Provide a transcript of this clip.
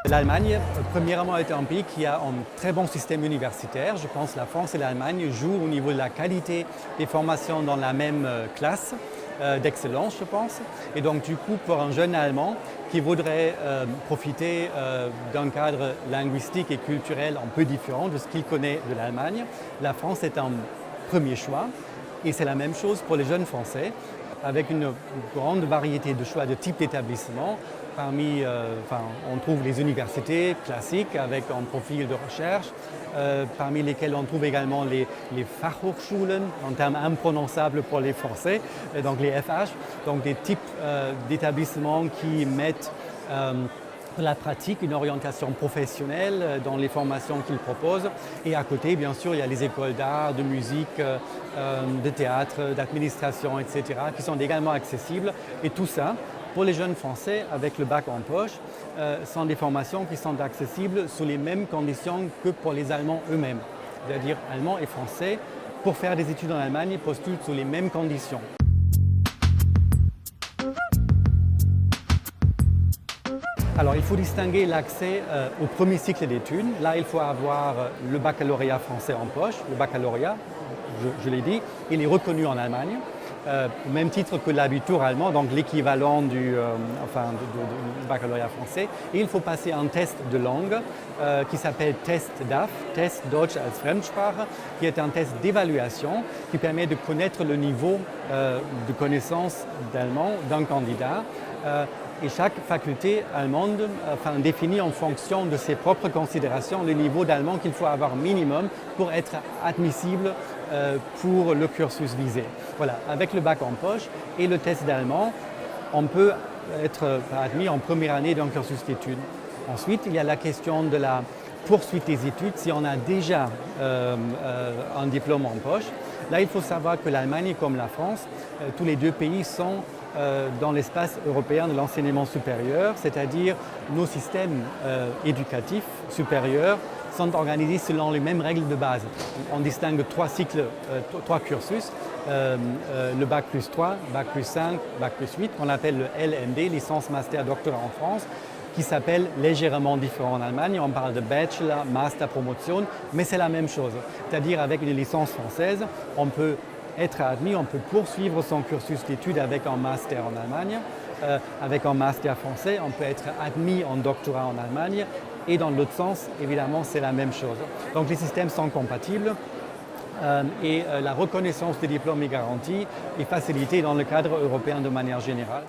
L'Allemagne, premièrement, est un pays qui a un très bon système universitaire. Je pense que la France et l'Allemagne jouent au niveau de la qualité des formations dans la même classe d'excellence, je pense. Et donc, du coup, pour un jeune Allemand qui voudrait profiter d'un cadre linguistique et culturel un peu différent de ce qu'il connaît de l'Allemagne, la France est un premier choix. Et c'est la même chose pour les jeunes Français, avec une grande variété de choix de type d'établissement. On trouve les universités classiques avec un profil de recherche, parmi lesquelles on trouve également les Fachhochschulen, un terme imprononçable pour les Français, donc les FH, donc des types d'établissements qui mettent de la pratique, une orientation professionnelle dans les formations qu'ils proposent. Et à côté, bien sûr, il y a les écoles d'art, de musique, de théâtre, d'administration, etc., qui sont également accessibles. Et tout ça, pour les jeunes Français, avec le bac en poche, sont des formations qui sont accessibles sous les mêmes conditions que pour les Allemands eux-mêmes. C'est-à-dire Allemands et Français, pour faire des études en Allemagne, postulent sous les mêmes conditions. Alors, il faut distinguer l'accès au premier cycle d'études. Là, il faut avoir le baccalauréat français en poche. Le baccalauréat, je l'ai dit, il est reconnu en Allemagne, au même titre que l'abitur allemand, donc l'équivalent du baccalauréat français. Et il faut passer un test de langue qui s'appelle Test DAF, Test Deutsch als Fremdsprache, qui est un test d'évaluation qui permet de connaître le niveau de connaissance d'allemand d'un candidat. Et chaque faculté allemande définit en fonction de ses propres considérations le niveau d'allemand qu'il faut avoir minimum pour être admissible pour le cursus visé. Voilà, avec le bac en poche et le test d'allemand, on peut être admis en première année d'un cursus d'études. Ensuite, il y a la question de la poursuite des études si on a déjà un diplôme en poche. Là, il faut savoir que l'Allemagne comme la France, tous les deux pays sont dans l'espace européen de l'enseignement supérieur, c'est-à-dire nos systèmes éducatifs supérieurs sont organisés selon les mêmes règles de base. On distingue trois cursus, le bac plus 3, bac plus 5, bac plus 8, qu'on appelle le LMD, licence, master, doctorat en France, qui s'appelle légèrement différent en Allemagne. On parle de bachelor, master, promotion, mais c'est la même chose. C'est-à-dire avec une licence française, on peut être admis, on peut poursuivre son cursus d'études avec un master en Allemagne. Avec un master français, on peut être admis en doctorat en Allemagne. Et dans l'autre sens, évidemment, c'est la même chose. Donc les systèmes sont compatibles et la reconnaissance des diplômes est garantie et facilitée dans le cadre européen de manière générale.